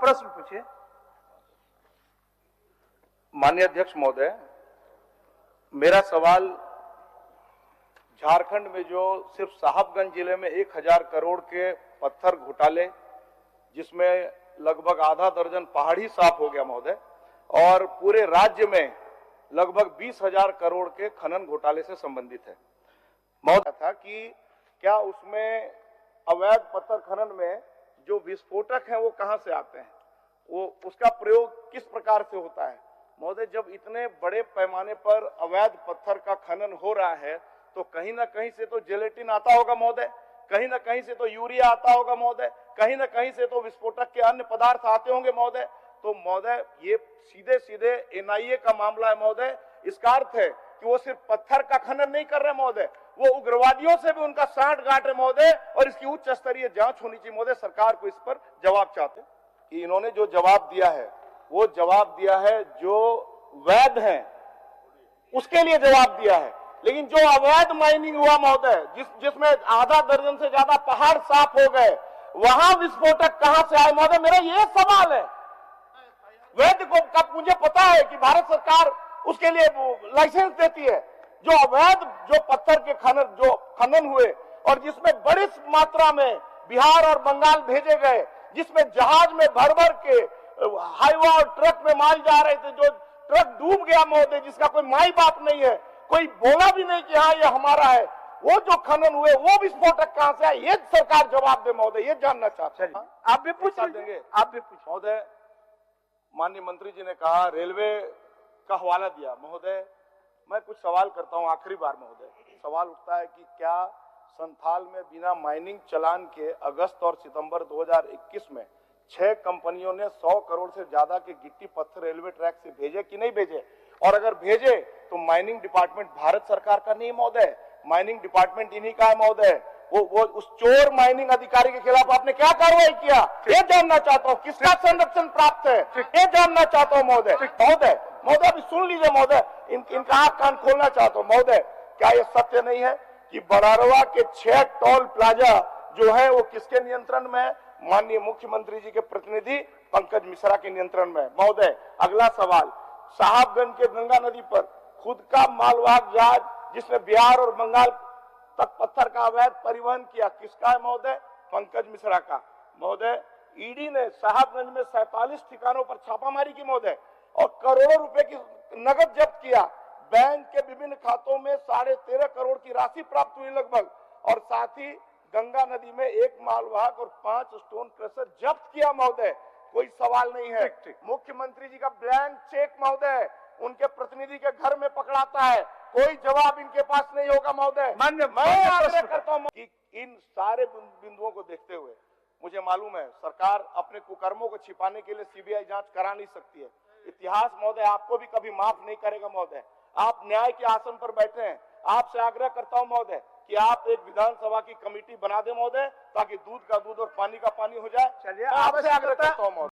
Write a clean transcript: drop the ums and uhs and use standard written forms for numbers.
प्रश्न पूछिए। माननीय अध्यक्ष महोदय, मेरा सवाल झारखंड में जो सिर्फ साहबगंज जिले में 1000 करोड़ के पत्थर घोटाले, जिसमें लगभग आधा दर्जन पहाड़ी साफ हो गया महोदय, और पूरे राज्य में लगभग 20,000 करोड़ के खनन घोटाले से संबंधित है। महोदय था कि क्या उसमें अवैध पत्थर खनन में जो विस्फोटक हैं वो कहां से आते हैं, वो उसका प्रयोग किस प्रकार से होता है। महोदय, जब इतने बड़े पैमाने पर अवैध पत्थर का खनन हो रहा है तो कहीं ना कहीं से तो जेलेटिन आता होगा महोदय, कहीं ना कहीं से तो यूरिया आता होगा महोदय, कहीं ना कहीं से तो विस्फोटक के अन्य पदार्थ आते होंगे महोदय। तो महोदय, ये सीधे सीधे एनआईए का मामला है महोदय। इसका अर्थ है कि वो सिर्फ पत्थर का खनन नहीं कर रहे महोदय, वो उग्रवादियों से भी उनका सांठगांठ है महोदय, और इसकी उच्च स्तरीय जांच होनी चाहिए महोदय। सरकार को इस पर जवाब चाहते हैं कि इन्होंने जो जवाब दिया है वो जवाब दिया है जो वैध है उसके लिए जवाब दिया है, लेकिन जो अवैध माइनिंग हुआ महोदय, जिसमें आधा दर्जन से ज्यादा पहाड़ साफ हो गए, वहां विस्फोटक कहां से आए महोदय, मेरा ये सवाल है। वैध को कब, मुझे पता है कि भारत सरकार उसके लिए लाइसेंस देती है। जो अवैध जो पत्थर के खनन हुए और जिसमें बड़ी मात्रा में बिहार और बंगाल भेजे गए, जिसमें जहाज में भर भर के हाईवा और ट्रक में माल जा रहे थे, जो ट्रक डूब गया महोदय, जिसका कोई माई बाप नहीं है, कोई बोला भी नहीं कि हाँ ये हमारा है, वो जो खनन हुए वो विस्फोटक कहां से आए, ये सरकार जवाब दे महोदय, ये जानना चाहते हैं। आप भी पूछ देंगे, आप भी पूछ महोदय। माननीय मंत्री जी ने कहा, रेलवे का हवाला दिया महोदय। मैं कुछ सवाल करता हूं आखिरी बार महोदय। सवाल उठता है कि क्या संथाल में बिना माइनिंग चलान के अगस्त और सितंबर 2021 में 6 कंपनियों ने 100 करोड़ से ज्यादा के गिट्टी पत्थर रेलवे ट्रैक से भेजे कि नहीं भेजे, और अगर भेजे तो माइनिंग डिपार्टमेंट भारत सरकार का नहीं महोदय, माइनिंग डिपार्टमेंट इन्हीं का है महोदय। वो उस चोर माइनिंग अधिकारी के खिलाफ आपने क्या कार्रवाई किया, ये जानना चाहता हूँ। किसका संरक्षण प्राप्त है, ये जानना चाहता हूँ महोदय। महोदय अभी सुन लीजिए महोदय, इनका आंख कान खोलना चाहता हूँ महोदय। क्या ये सत्य नहीं है कि बड़ारवा के 6 टोल प्लाजा जो है वो किसके नियंत्रण में है, माननीय मुख्यमंत्री जी के प्रतिनिधि पंकज मिश्रा के नियंत्रण में है महोदय। अगला सवाल, साहबगंज के गंगा नदी पर खुद का मालवाहक जहाज जिसने बिहार और बंगाल तक पत्थर का अवैध परिवहन किया, किसका है महोदय, पंकज मिश्रा का महोदय। ईडी ने साहबगंज में 47 ठिकानों पर छापामारी की महोदय, और करोड़ों रुपए की नगद जब्त किया। बैंक के विभिन्न खातों में 13.5 करोड़ की राशि प्राप्त हुई लगभग, और साथ ही गंगा नदी में 1 मालवाहक और 5 स्टोन क्रशर जब्त किया महोदय। कोई सवाल नहीं है। मुख्यमंत्री जी का ब्लैंक चेक महोदय उनके प्रतिनिधि के घर में पकड़ाता है, कोई जवाब इनके पास नहीं होगा महोदय। मैं आग्रह करता हूं कि इन सारे बिंदुओं को देखते हुए, मुझे मालूम है सरकार अपने कुकर्मों को छिपाने के लिए सीबीआई जांच करा नहीं सकती है। इतिहास महोदय आपको भी कभी माफ नहीं करेगा महोदय। आप न्याय के आसन पर बैठे हैं। आपसे आग्रह करता हूं महोदय कि आप एक विधानसभा की कमेटी बना दे महोदय, ताकि दूध का दूध और पानी का पानी हो जाए। चलिए, आपसे आग्रह करता हूं महोदय।